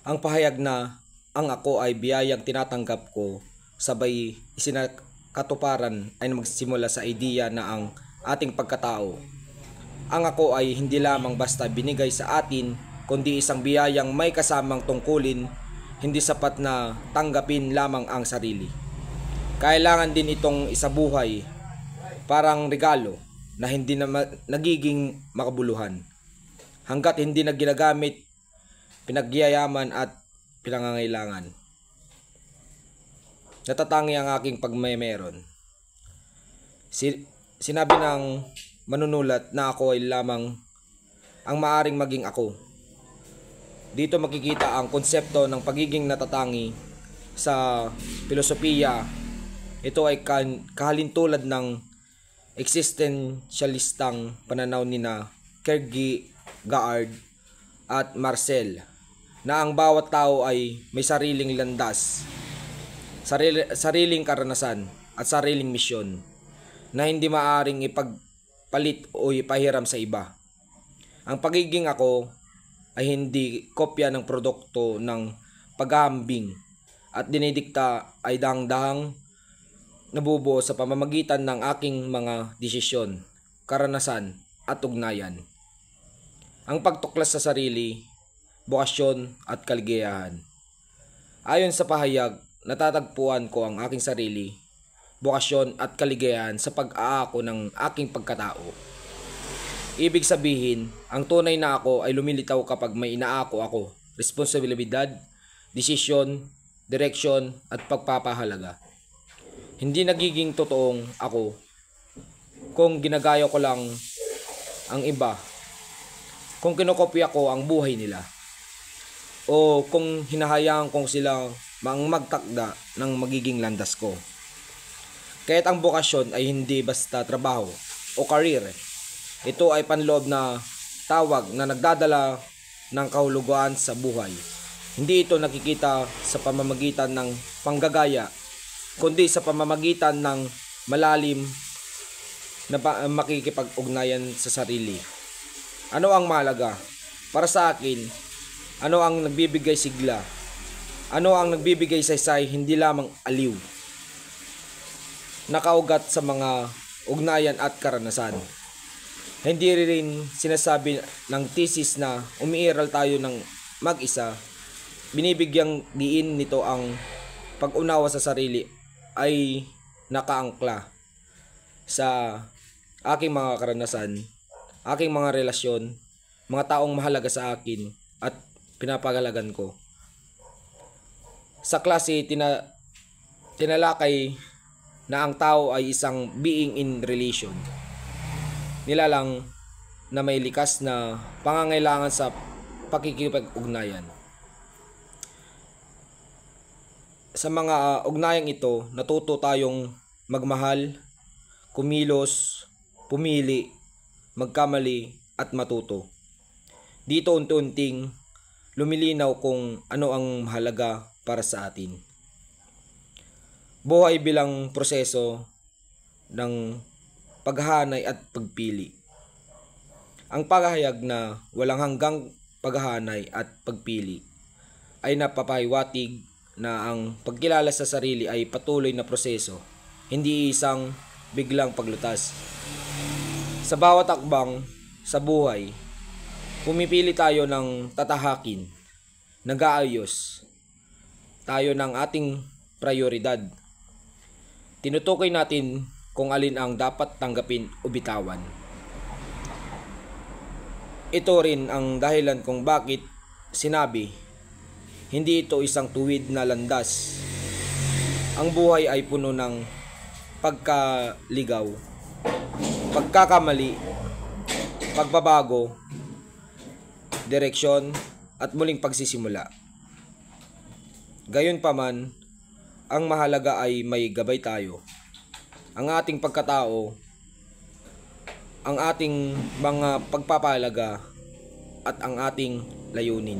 Ang pahayag na ang ako ay biyayang tinatanggap ko sabay isinakatuparan ay magsimula sa ideya na ang ating pagkatao. Ang ako ay hindi lamang basta binigay sa atin kundi isang biyayang may kasamang tungkulin, hindi sapat na tanggapin lamang ang sarili. Kailangan din itong isabuhay, parang regalo na hindi na nagiging makabuluhan. Hanggat hindi na ginagamit, pinagyayaman at pinangangailangan. Natatangi ang aking pagmemeron. Sinabi ng manunulat na ako ay lamang ang maaring maging ako. Dito makikita ang konsepto ng pagiging natatangi sa filosofiya. Ito ay kahalintulad ng existentialistang pananaw ni na Kierkegaard at Marcel na ang bawat tao ay may sariling landas, sariling karanasan at sariling misyon na hindi maaring ipagpalit o ipahiram sa iba. Ang pagiging ako ay hindi kopya ng produkto ng paghahambing at dinidikta ay dahang-dahang nabubuo sa pamamagitan ng aking mga desisyon, karanasan at ugnayan. Ang pagtuklas sa sarili, bokasyon at kaligayahan. Ayon sa pahayag, natatagpuan ko ang aking sarili, bokasyon at kaligayahan sa pag-aako ng aking pagkatao. Ibig sabihin, ang tunay na ako ay lumilitaw kapag may inaako ako, responsibilidad, desisyon, direksyon at pagpapahalaga. Hindi nagiging totoong ako kung ginagaya ko lang ang iba, kung kinokopya ko ang buhay nila, o kung hinahayaan kong sila magtakda ng magiging landas ko. Kaya't ang bokasyon ay hindi basta trabaho o career. Ito ay panloob na tawag na nagdadala ng kahulugan sa buhay. Hindi ito nakikita sa pamamagitan ng panggagaya, kundi sa pamamagitan ng malalim na makikipag-ugnayan sa sarili. Ano ang mahalaga? Para sa akin, ano ang nagbibigay sigla? Ano ang nagbibigay saysay, hindi lamang aliw? Nakaugat sa mga ugnayan at karanasan. Hindi rin sinasabi ng thesis na umiiral tayo ng mag-isa. Binibigyang diin nito ang pag-unawa sa sarili ay nakaangkla sa aking mga karanasan, aking mga relasyon, mga taong mahalaga sa akin at pinapagalagan ko. Sa klase, tinalakay na ang tao ay isang being in relation. Nilalang na may likas na pangangailangan sa pakikipag-ugnayan. Sa mga ugnayang ito, natuto tayong magmahal, kumilos, pumili, magkamali at matuto. Dito unti-unting lumilinaw kung ano ang mahalaga para sa atin. Buhay bilang proseso ng paghahanay at pagpili. Ang paghahayag na walang hanggang paghahanay at pagpili ay napapahiwatig na ang pagkilala sa sarili ay patuloy na proseso, hindi isang biglang paglutas. Sa bawat akbang sa buhay, pumipili tayo ng tatahakin, nag-aayos tayo ng ating prioridad. Tinutukoy natin kung alin ang dapat tanggapin o bitawan. Ito rin ang dahilan kung bakit sinabi, hindi ito isang tuwid na landas. Ang buhay ay puno ng pagkaligaw, pagkakamali, pagbabago, direksyon at muling pagsisimula. Gayunpaman, ang mahalaga ay may gabay tayo. Ang ating pagkatao, ang ating mga pagpapahalaga at ang ating layunin.